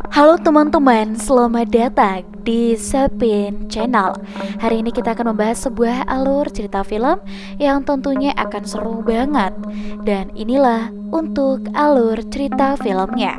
Halo teman-teman, selamat datang di Sepin Channel. Hari ini kita akan membahas sebuah alur cerita film yang tentunya akan seru banget. Dan inilah untuk alur cerita filmnya.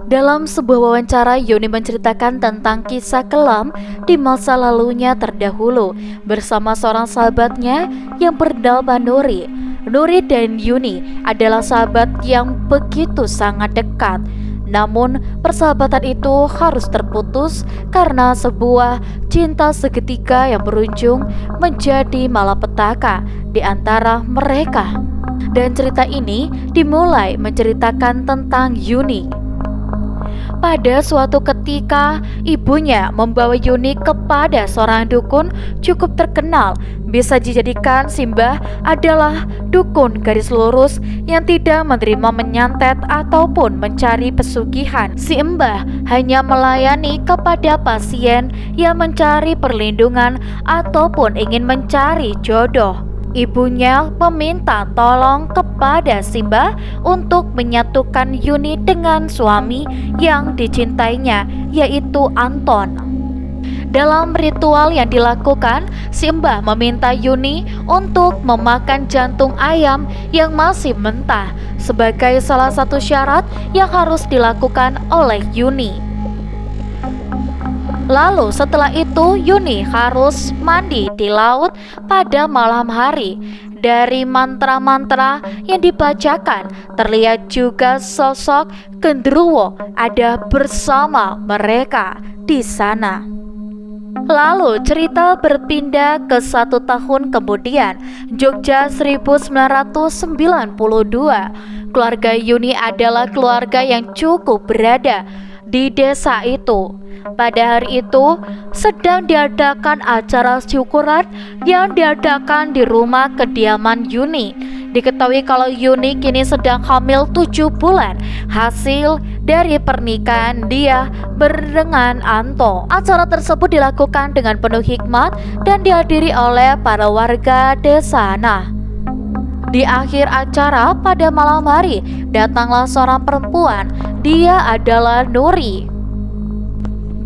Dalam sebuah wawancara, Yuni menceritakan tentang kisah kelam di masa lalunya terdahulu bersama seorang sahabatnya yang bernama Nuri. Nuri dan Yuni adalah sahabat yang begitu sangat dekat. Namun, persahabatan itu harus terputus karena sebuah cinta seketika yang berujung menjadi malapetaka di antara mereka. Dan cerita ini dimulai menceritakan tentang Yuni. Pada suatu ketika, ibunya membawa Yuni kepada seorang dukun cukup terkenal. Bisa dijadikan Simbah adalah dukun garis lurus yang tidak menerima menyantet ataupun mencari pesugihan. Si Mbah hanya melayani kepada pasien yang mencari perlindungan ataupun ingin mencari jodoh. Ibunya meminta tolong kepada Simbah untuk menyatukan Yuni dengan suami yang dicintainya, yaitu Anton. Dalam ritual yang dilakukan, Simbah meminta Yuni untuk memakan jantung ayam yang masih mentah sebagai salah satu syarat yang harus dilakukan oleh Yuni. Lalu setelah itu Yuni harus mandi di laut pada malam hari. Dari mantra-mantra yang dibacakan terlihat juga sosok Gendruwo ada bersama mereka di sana. Lalu cerita berpindah ke 1 tahun kemudian, Jogja 1992. Keluarga Yuni adalah keluarga yang cukup berada di desa itu. Pada hari itu sedang diadakan acara syukuran yang diadakan di rumah kediaman Yuni. Diketahui kalau Yuni kini sedang hamil 7 bulan, hasil dari pernikahan dia dengan Anto. Acara tersebut dilakukan dengan penuh hikmat dan dihadiri oleh para warga desa. Di akhir acara pada malam hari, datanglah seorang perempuan. Dia adalah Nuri.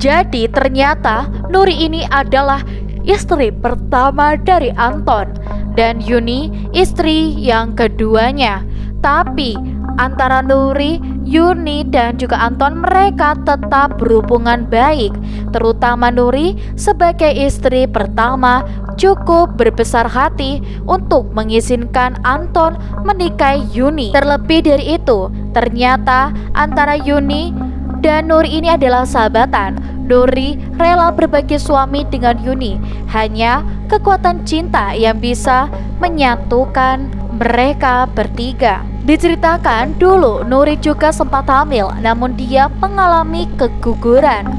Jadi ternyata Nuri ini adalah istri pertama dari Anton dan Yuni istri yang keduanya. Tapi antara Nuri, Yuni dan juga Anton mereka tetap berhubungan baik. Terutama Nuri sebagai istri pertama cukup berbesar hati untuk mengizinkan Anton menikahi Yuni. Terlebih dari itu, ternyata antara Yuni dan Nuri ini adalah sahabatan. Nuri rela berbagi suami dengan Yuni. Hanya kekuatan cinta yang bisa menyatukan mereka bertiga. Diceritakan dulu Nuri juga sempat hamil, namun dia mengalami keguguran.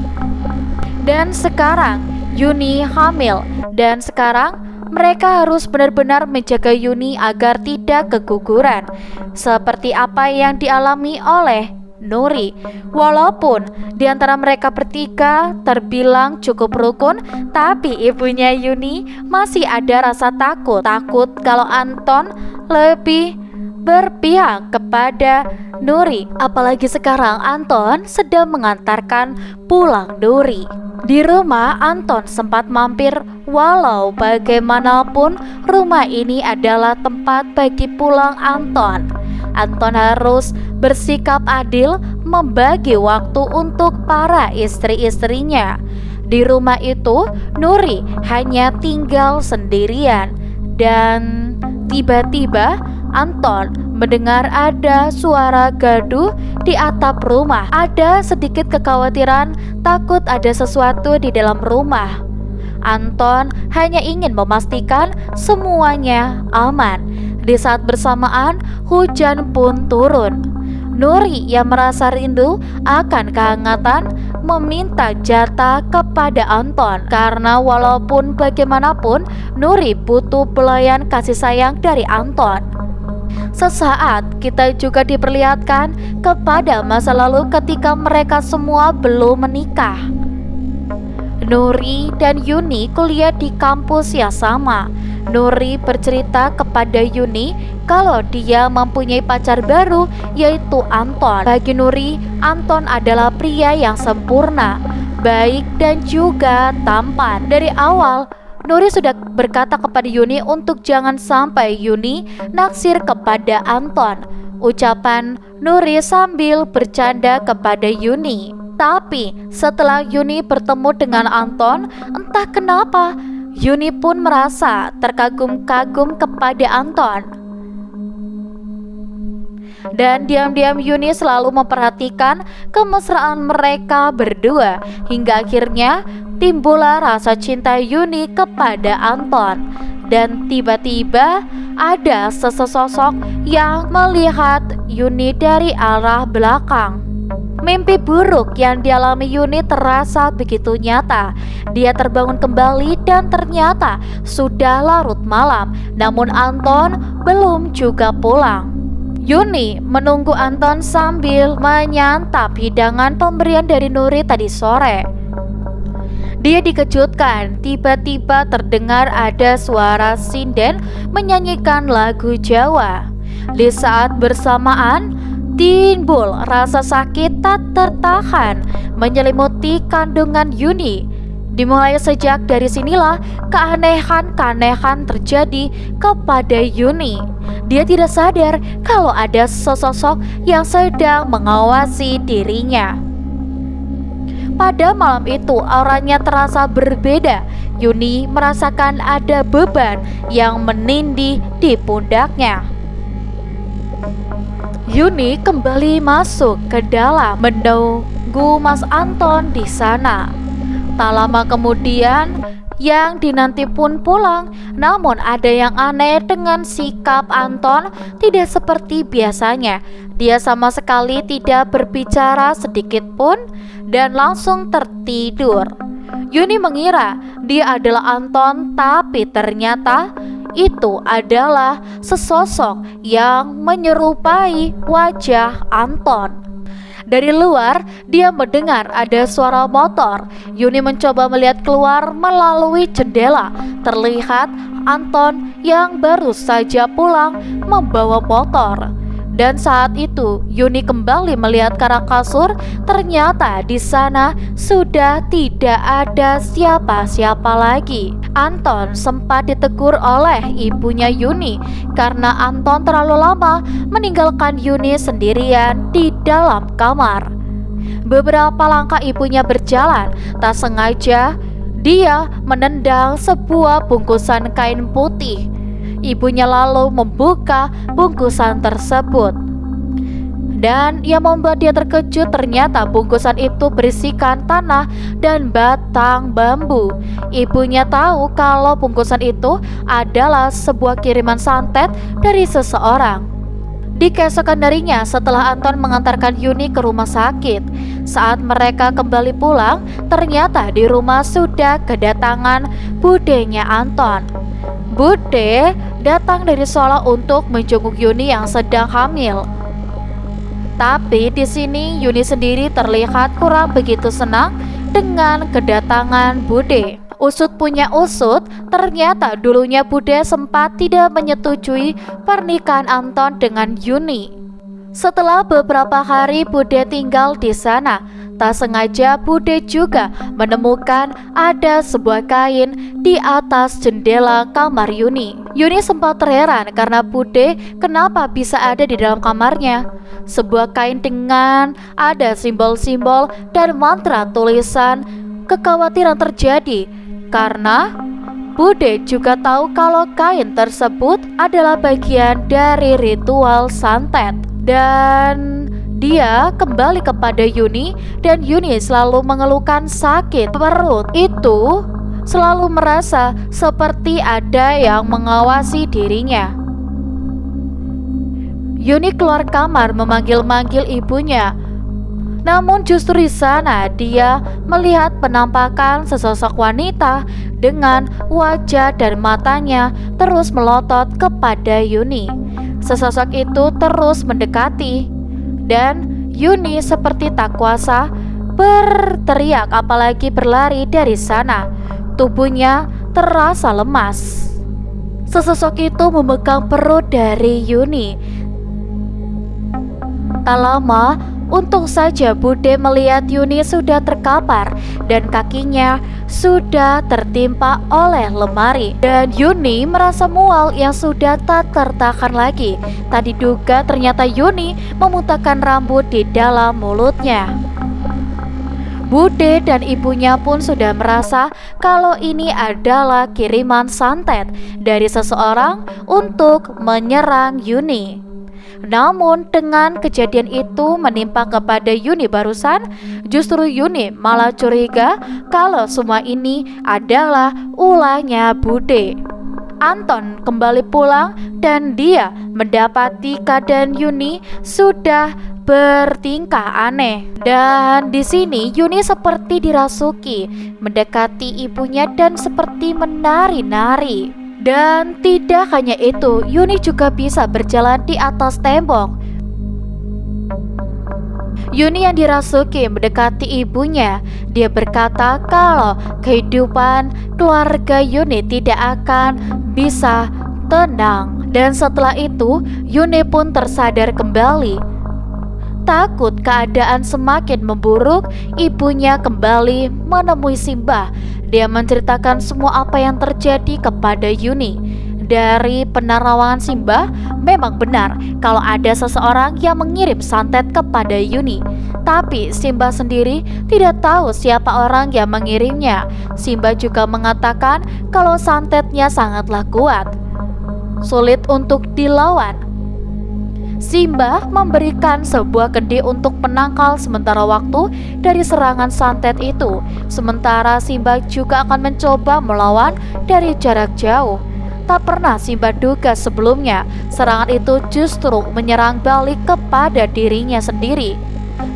Dan sekarang Yuni hamil, dan sekarang mereka harus benar-benar menjaga Yuni agar tidak keguguran, seperti apa yang dialami oleh Nuri. Walaupun di antara mereka bertiga terbilang cukup rukun, tapi ibunya Yuni masih ada rasa takut kalau Anton lebih berpihak kepada Nuri. Apalagi sekarang Anton sedang mengantarkan pulang Nuri. Di rumah Anton sempat mampir, walau bagaimanapun rumah ini adalah tempat bagi pulang Anton. Anton harus bersikap adil membagi waktu untuk para istri-istrinya. Di rumah itu Nuri hanya tinggal sendirian. Dan tiba-tiba Anton mendengar ada suara gaduh di atap rumah. Ada sedikit kekhawatiran takut ada sesuatu di dalam rumah. Anton hanya ingin memastikan semuanya aman. Di saat bersamaan, hujan pun turun. Nuri yang merasa rindu akan kehangatan meminta jatah kepada Anton, karena walaupun bagaimanapun Nuri butuh pelayan kasih sayang dari Anton. Sesaat kita juga diperlihatkan kepada masa lalu ketika mereka semua belum menikah. Nuri dan Yuni kuliah di kampus yang sama. Nuri bercerita kepada Yuni kalau dia mempunyai pacar baru, yaitu Anton. Bagi Nuri, Anton adalah pria yang sempurna, baik dan juga tampan. Dari awal, Nuri sudah berkata kepada Yuni untuk jangan sampai Yuni naksir kepada Anton. Ucapan Nuri sambil bercanda kepada Yuni. Tapi setelah Yuni bertemu dengan Anton, entah kenapa Yuni pun merasa terkagum-kagum kepada Anton. Dan diam-diam Yuni selalu memperhatikan kemesraan mereka berdua, hingga akhirnya timbullah rasa cinta Yuni kepada Anton. Dan tiba-tiba ada sesosok yang melihat Yuni dari arah belakang. Mimpi buruk yang dialami Yuni terasa begitu nyata. Dia terbangun kembali dan ternyata sudah larut malam, namun Anton belum juga pulang. Yuni menunggu Anton sambil menyantap hidangan pemberian dari Nuri tadi sore. Dia dikejutkan, tiba-tiba terdengar ada suara sinden menyanyikan lagu Jawa. Di saat bersamaan, timbul rasa sakit tak tertahan menyelimuti kandungan Yuni. Dimulai sejak dari sinilah keanehan-keanehan terjadi kepada Yuni. Dia tidak sadar kalau ada sesosok yang sedang mengawasi dirinya. Pada malam itu auranya terasa berbeda. Yuni merasakan ada beban yang menindih di pundaknya. Yuni kembali masuk ke dalam menunggu Mas Anton di sana. Tak lama kemudian yang dinanti pun pulang. Namun ada yang aneh dengan sikap Anton, tidak seperti biasanya. Dia sama sekali tidak berbicara sedikit pun dan langsung tertidur. Yuni mengira dia adalah Anton, tapi ternyata itu adalah sesosok yang menyerupai wajah Anton. Dari luar, dia mendengar ada suara motor. Yuni mencoba melihat keluar melalui jendela. Terlihat Anton yang baru saja pulang membawa motor. Dan saat itu Yuni kembali melihat ke arah kasur. Ternyata di sana sudah tidak ada siapa-siapa lagi. Anton sempat ditegur oleh ibunya Yuni karena Anton terlalu lama meninggalkan Yuni sendirian di dalam kamar. Beberapa langkah ibunya berjalan, tak sengaja dia menendang sebuah bungkusan kain putih. Ibunya lalu membuka bungkusan tersebut. Dan yang membuat dia terkejut, ternyata bungkusan itu berisikan tanah dan batang bambu. Ibunya tahu kalau bungkusan itu adalah sebuah kiriman santet dari seseorang. Di keesokan harinya, setelah Anton mengantarkan Yuni ke rumah sakit, saat mereka kembali pulang, ternyata di rumah sudah kedatangan budenya Anton. Bude datang dari Solo untuk menjenguk Yuni yang sedang hamil. Tapi di sini Yuni sendiri terlihat kurang begitu senang dengan kedatangan Bude. Usut punya usut, ternyata dulunya Bude sempat tidak menyetujui pernikahan Anton dengan Yuni. Setelah beberapa hari Bude tinggal di sana, tak sengaja Bude juga menemukan ada sebuah kain di atas jendela kamar Yuni. Yuni sempat terheran karena Bude kenapa bisa ada di dalam kamarnya. Sebuah kain dengan ada simbol-simbol dan mantra tulisan. Kekhawatiran terjadi karena Bude juga tahu kalau kain tersebut adalah bagian dari ritual santet. Dan dia kembali kepada Yuni dan Yuni selalu mengeluhkan sakit perut. Itu selalu merasa seperti ada yang mengawasi dirinya. Yuni keluar kamar memanggil-manggil ibunya. Namun justru di sana dia melihat penampakan sesosok wanita dengan wajah dan matanya terus melotot kepada Yuni. Sesosok itu terus mendekati dan Yuni seperti tak kuasa berteriak apalagi berlari dari sana. Tubuhnya terasa lemas. Sesosok itu memegang perut dari Yuni. Tak lama, untung saja Bude melihat Yuni sudah terkapar dan kakinya sudah tertimpa oleh lemari. Dan Yuni merasa mual yang sudah tak tertahan lagi. Tak diduga ternyata Yuni memuntahkan rambut di dalam mulutnya. Bude dan ibunya pun sudah merasa kalau ini adalah kiriman santet dari seseorang untuk menyerang Yuni. Namun dengan kejadian itu menimpa kepada Yuni barusan, justru Yuni malah curiga kalau semua ini adalah ulahnya Bude. Anton kembali pulang dan dia mendapati keadaan Yuni sudah bertingkah aneh. Dan di sini Yuni seperti dirasuki, mendekati ibunya dan seperti menari-nari. Dan tidak hanya itu, Yuni juga bisa berjalan di atas tembok. Yuni yang dirasuki mendekati ibunya. Dia berkata kalau kehidupan keluarga Yuni tidak akan bisa tenang. Dan setelah itu, Yuni pun tersadar kembali. Takut keadaan semakin memburuk, ibunya kembali menemui Simbah. Dia menceritakan semua apa yang terjadi kepada Yuni. Dari penerawangan Simbah, memang benar kalau ada seseorang yang mengirim santet kepada Yuni. Tapi Simbah sendiri tidak tahu siapa orang yang mengirimnya. Simbah juga mengatakan kalau santetnya sangatlah kuat, sulit untuk dilawan. Simbah memberikan sebuah kendi untuk penangkal sementara waktu dari serangan santet itu. Sementara Simbah juga akan mencoba melawan dari jarak jauh. Tak pernah Simbah duga sebelumnya serangan itu justru menyerang balik kepada dirinya sendiri.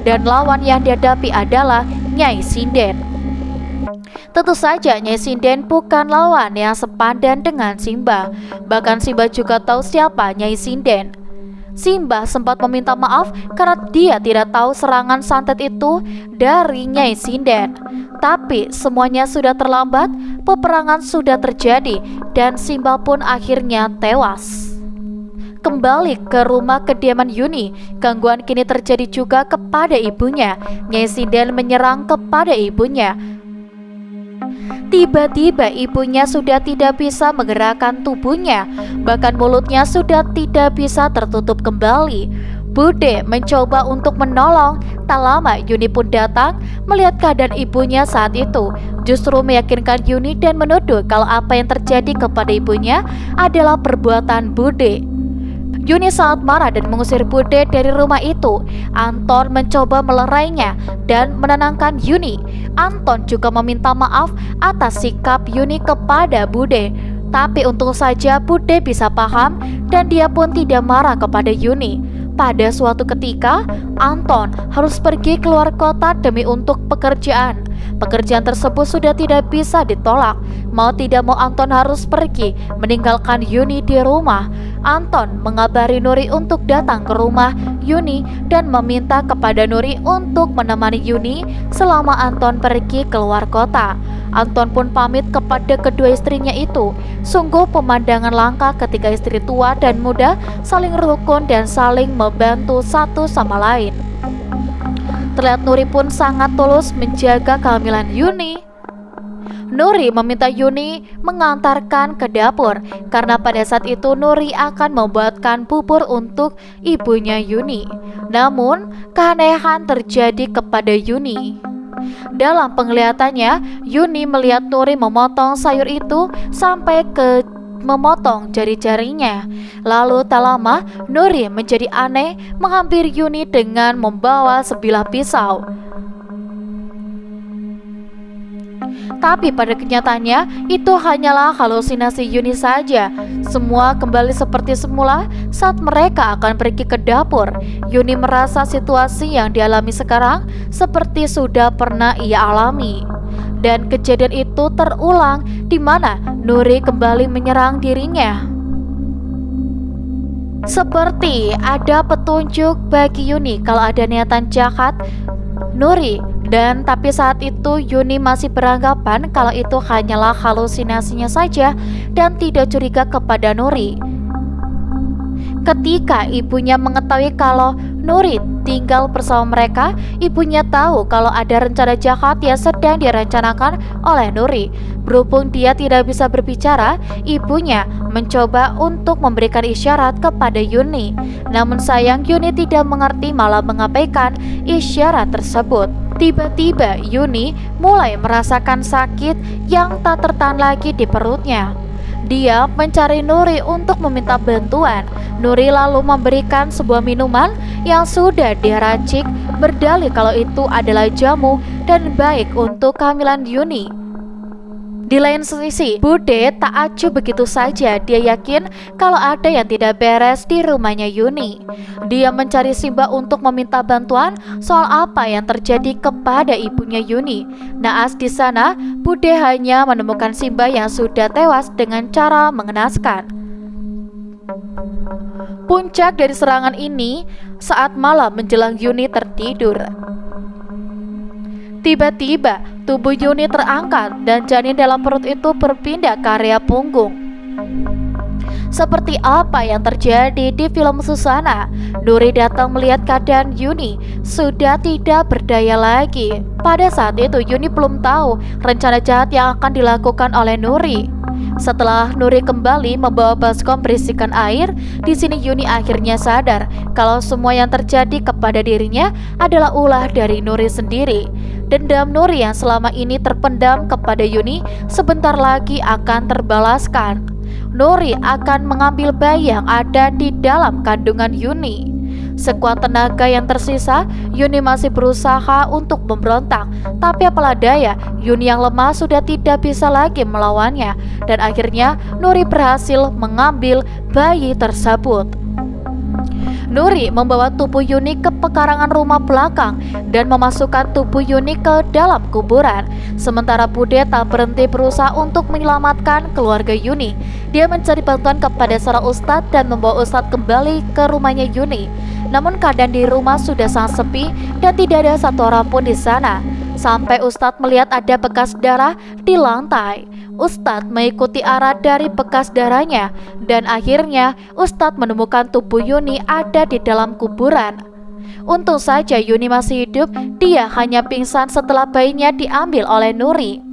Dan lawan yang dihadapi adalah Nyai Sinden. Tentu saja Nyai Sinden bukan lawan yang sepadan dengan Simbah. Bahkan Simbah juga tahu siapa Nyai Sinden. Simbah sempat meminta maaf karena dia tidak tahu serangan santet itu dari Nyai Sinden. Tapi semuanya sudah terlambat, peperangan sudah terjadi dan Simbah pun akhirnya tewas. Kembali ke rumah kediaman Yuni, gangguan kini terjadi juga kepada ibunya. Nyai Sinden menyerang kepada ibunya. Tiba-tiba ibunya sudah tidak bisa menggerakkan tubuhnya, bahkan mulutnya sudah tidak bisa tertutup kembali. Bude mencoba untuk menolong. Tak lama Yuni pun datang. Melihat keadaan ibunya saat itu, justru meyakinkan Yuni dan menuduh kalau apa yang terjadi kepada ibunya adalah perbuatan Bude. Yuni sangat marah dan mengusir Bude dari rumah itu. Anton mencoba melerainya dan menenangkan Yuni. Anton juga meminta maaf atas sikap Yuni kepada Bude. Tapi untung saja Bude bisa paham dan dia pun tidak marah kepada Yuni. Pada suatu ketika, Anton harus pergi keluar kota demi untuk pekerjaan. Pekerjaan tersebut sudah tidak bisa ditolak. Mau tidak mau Anton harus pergi, meninggalkan Yuni di rumah. Anton mengabari Nuri untuk datang ke rumah Yuni dan meminta kepada Nuri untuk menemani Yuni selama Anton pergi keluar kota. Anton pun pamit kepada kedua istrinya itu. Sungguh pemandangan langka ketika istri tua dan muda saling rukun dan saling membantu satu sama lain. Terlihat Nuri pun sangat tulus menjaga kehamilan Yuni. Nuri meminta Yuni mengantarkan ke dapur karena pada saat itu Nuri akan membuatkan bubur untuk ibunya Yuni. Namun keanehan terjadi kepada Yuni. Dalam penglihatannya, Yuni melihat Nuri memotong sayur itu sampai ke memotong jari-jarinya. Lalu tak lama Nuri menjadi aneh menghampiri Yuni dengan membawa sebilah pisau. Tapi pada kenyataannya itu hanyalah halusinasi Yuni saja. Semua kembali seperti semula saat mereka akan pergi ke dapur. Yuni merasa situasi yang dialami sekarang seperti sudah pernah ia alami. Dan kejadian itu terulang di mana Nuri kembali menyerang dirinya. Seperti ada petunjuk bagi Yuni kalau ada niatan jahat, Nuri Dan tapi saat itu Yuni masih beranggapan kalau itu hanyalah halusinasinya saja dan tidak curiga kepada Nuri. Ketika ibunya mengetahui kalau Nuri tinggal bersama mereka, ibunya tahu kalau ada rencana jahat yang sedang direncanakan oleh Nuri. Berhubung dia tidak bisa berbicara, ibunya mencoba untuk memberikan isyarat kepada Yuni. Namun sayang Yuni tidak mengerti, malah mengabaikan isyarat tersebut. Tiba-tiba Yuni mulai merasakan sakit yang tak tertahan lagi di perutnya. Dia mencari Nuri untuk meminta bantuan. Nuri lalu memberikan sebuah minuman yang sudah diracik, berdalih kalau itu adalah jamu dan baik untuk kehamilan Yuni. Di lain sisi, Bude tak acuh begitu saja. Dia yakin kalau ada yang tidak beres di rumahnya Yuni. Dia mencari Simba untuk meminta bantuan soal apa yang terjadi kepada ibunya Yuni. Naas di sana, Bude hanya menemukan Simba yang sudah tewas dengan cara mengenaskan. Puncak dari serangan ini saat malam menjelang Yuni tertidur. Tiba-tiba tubuh Yuni terangkat dan janin dalam perut itu berpindah ke area punggung. Seperti apa yang terjadi di film Susana, Nuri datang melihat keadaan Yuni sudah tidak berdaya lagi. Pada saat itu Yuni belum tahu rencana jahat yang akan dilakukan oleh Nuri. Setelah Nuri kembali membawa baskom berisikan air, di sini Yuni akhirnya sadar kalau semua yang terjadi kepada dirinya adalah ulah dari Nuri sendiri. Dendam Nuri yang selama ini terpendam kepada Yuni sebentar lagi akan terbalaskan. Nuri akan mengambil bayi yang ada di dalam kandungan Yuni. Sekuat tenaga yang tersisa, Yuni masih berusaha untuk memberontak. Tapi apalah daya, Yuni yang lemah sudah tidak bisa lagi melawannya. Dan akhirnya Nuri berhasil mengambil bayi tersebut. Nuri membawa tubuh Yuni ke pekarangan rumah belakang dan memasukkan tubuh Yuni ke dalam kuburan. Sementara Bude tak berhenti berusaha untuk menyelamatkan keluarga Yuni. Dia mencari bantuan kepada seorang ustadz dan membawa ustadz kembali ke rumahnya Yuni. Namun keadaan di rumah sudah sangat sepi dan tidak ada satu orang pun di sana. Sampai ustadz melihat ada bekas darah di lantai. Ustadz mengikuti arah dari bekas darahnya dan akhirnya Ustadz menemukan tubuh Yuni ada di dalam kuburan. Untung saja Yuni masih hidup, dia hanya pingsan setelah bayinya diambil oleh Nuri.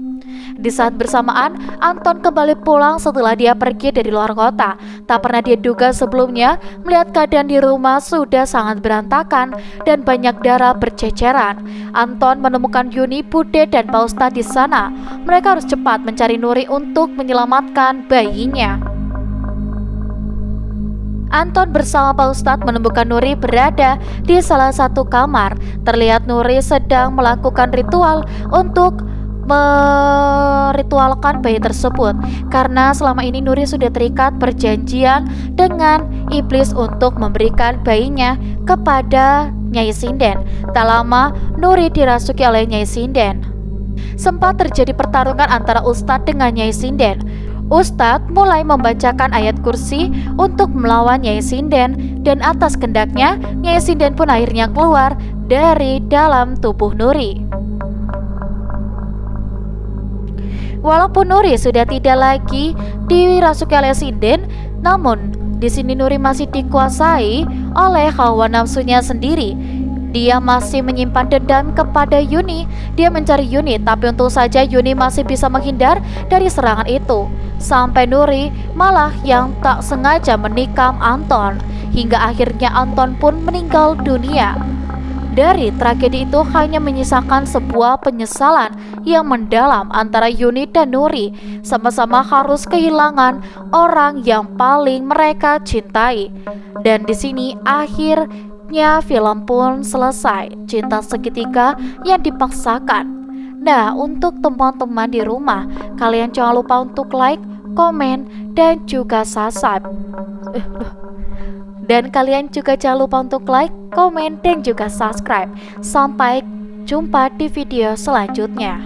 Di saat bersamaan, Anton kembali pulang setelah dia pergi dari luar kota. Tak pernah dia duga sebelumnya melihat keadaan di rumah sudah sangat berantakan dan banyak darah berceceran. Anton menemukan Yuni, Bude, dan Pak Ustadz di sana. Mereka harus cepat mencari Nuri untuk menyelamatkan bayinya. Anton bersama Pak Ustadz menemukan Nuri berada di salah satu kamar. Terlihat Nuri sedang melakukan ritual untuk meritualkan bayi tersebut, karena selama ini Nuri sudah terikat perjanjian dengan iblis untuk memberikan bayinya kepada Nyai Sinden. Tak lama Nuri dirasuki oleh Nyai Sinden. Sempat terjadi pertarungan antara Ustadz dengan Nyai Sinden. Ustadz mulai membacakan ayat kursi untuk melawan Nyai Sinden, dan atas kehendaknya Nyai Sinden pun akhirnya keluar dari dalam tubuh Nuri. Walaupun Nuri sudah tidak lagi dirasuki oleh Sinden, namun di sini Nuri masih dikuasai oleh hawa nafsunya sendiri. Dia masih menyimpan dendam kepada Yuni. Dia mencari Yuni, tapi untung saja Yuni masih bisa menghindar dari serangan itu. Sampai Nuri malah yang tak sengaja menikam Anton, hingga akhirnya Anton pun meninggal dunia. Dari tragedi itu hanya menyisakan sebuah penyesalan yang mendalam antara Yuni dan Nuri. Sama-sama harus kehilangan orang yang paling mereka cintai. Dan di sini akhirnya film pun selesai. Cinta segitiga yang dipaksakan. Nah, untuk teman-teman di rumah, kalian jangan lupa untuk like, komen, dan juga subscribe. Dan kalian juga jangan lupa untuk like, komen, dan juga subscribe. Sampai jumpa di video selanjutnya.